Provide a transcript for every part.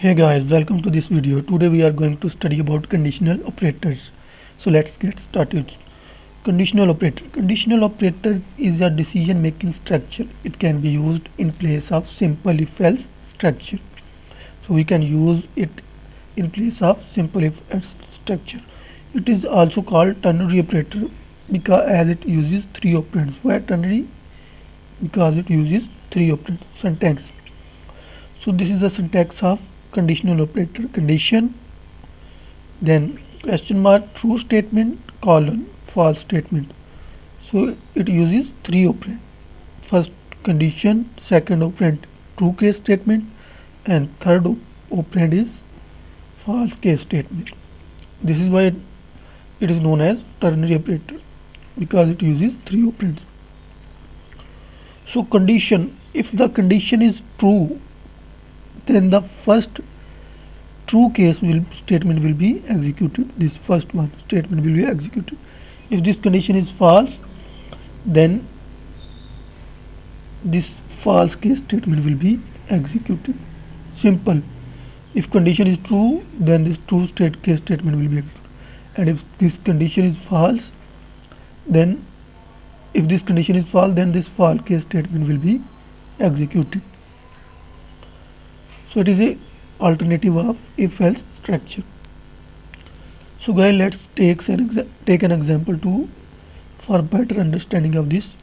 Hey guys, welcome to this video. Today we are going to study about conditional operators. So let's get started. Conditional operator. Conditional operators is a decision making structure. It can be used in place of simple if else structure. So we can use it in place of simple if else structure. It is also called ternary operator because as it uses three operands. Why ternary? Because it uses three operands. Syntax. So this is the syntax of conditional operator. Condition, then question mark, true statement, colon, false statement. So it uses three operand. First condition, second operand true case statement, and third operand is false case statement. This is why it is known as ternary operator because it uses three operands. So condition, if the condition is true, then the first true case statement will be executed. This first one statement will be executed. If this condition is false, then this false case statement will be executed. Simple. If condition is true, then this true case statement will be executed. And if this condition is false, then then this false case statement will be executed. So it is a alternative of if else structure. So guys, let's take an example to for better understanding of this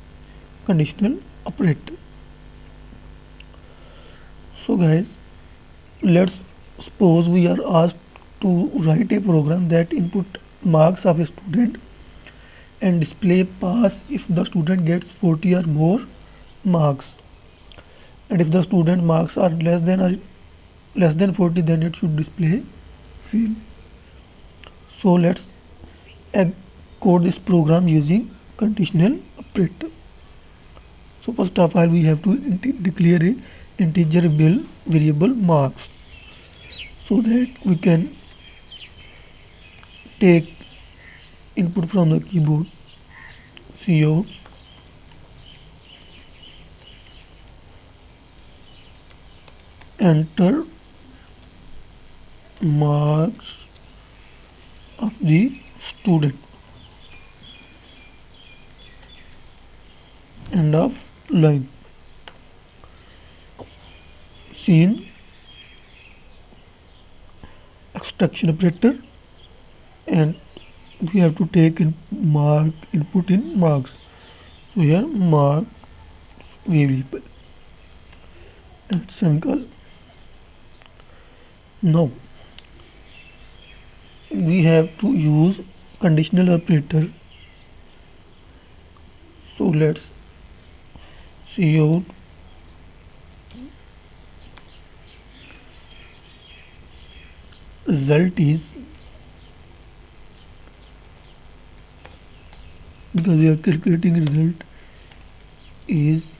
conditional operator. So guys, let's suppose we are asked to write a program that input marks of a student and display pass if the student gets 40 or more marks, and if the student marks are less than 40, then it should display fail. So let's code this program using conditional operator. So first of all, we have to declare a integer variable marks so that we can take input from the keyboard. Cout enter marks of the student. End of line. Scene extraction operator, and we have to take input in marks. So here mark variable and semicolon. Now we have to use conditional operator. So let's see out result is, because we are calculating result, is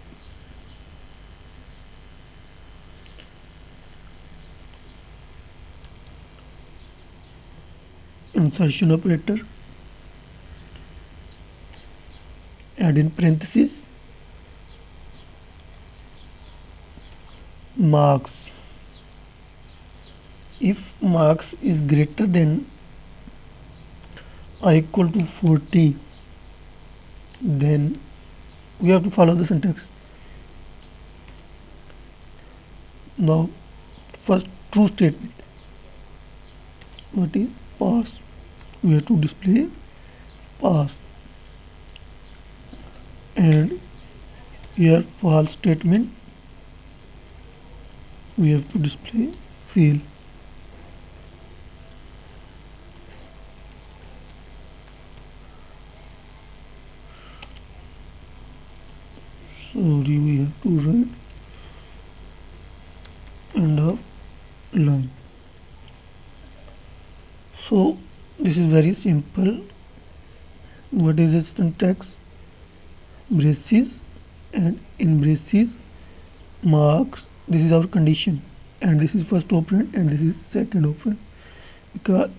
insertion operator, add in parenthesis marks. If marks is greater than or equal to 40, then we have to follow the syntax. Now first true statement, what is pass, we have to display pass, and here false statement, we have to display fail. Sorry, we have to write end of line. So this is very simple. What is the syntax? Braces, and in braces marks, this is our condition, and this is first operand and this is second operand, because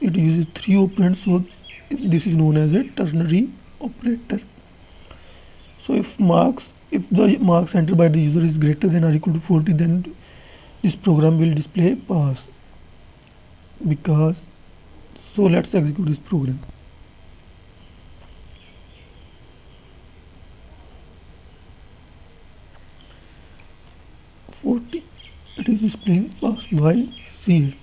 it uses three operands, so this is known as a ternary operator. So if the marks entered by the user is greater than or equal to 40, then this program will display pass because. So let's execute this program. It is displaying pass by CA.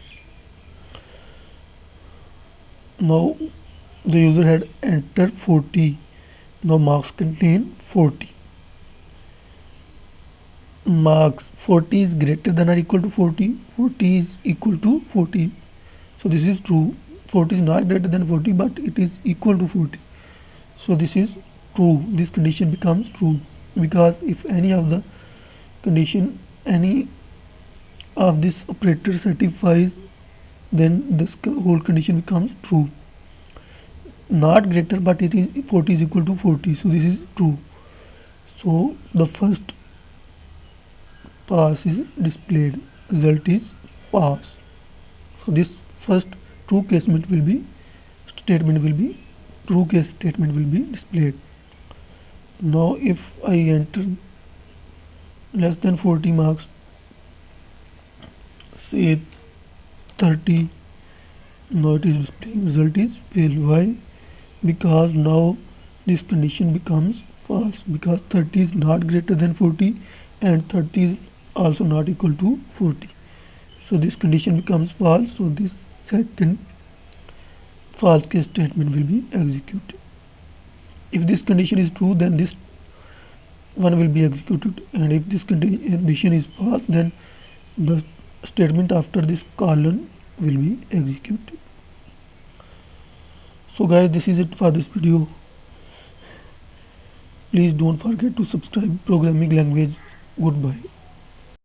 Now the user had entered 40. Now marks contain 40. Marks 40 is greater than or equal to 40. 40 is equal to 40. So this is true. 40 is not greater than 40, but it is equal to 40. So this is true. This condition becomes true because if any of the condition, any of this operator satisfies, then this whole condition becomes true. Not greater, but it is 40 is equal to 40, so this is true. So the first pass is displayed, result is pass. So this first true case statement will be true case statement will be displayed. Now if I enter less than 40 marks, say 30, now it is displaying result is fail. Why? Because now this condition becomes false because 30 is not greater than 40 and 30 is also not equal to 40. So this condition becomes false. So this second false case statement will be executed. If this condition is true, then this one will be executed, and if this condition is false, then the statement after this colon will be executed. So guys, this is it for this video. Please don't forget to subscribe programming language. Goodbye.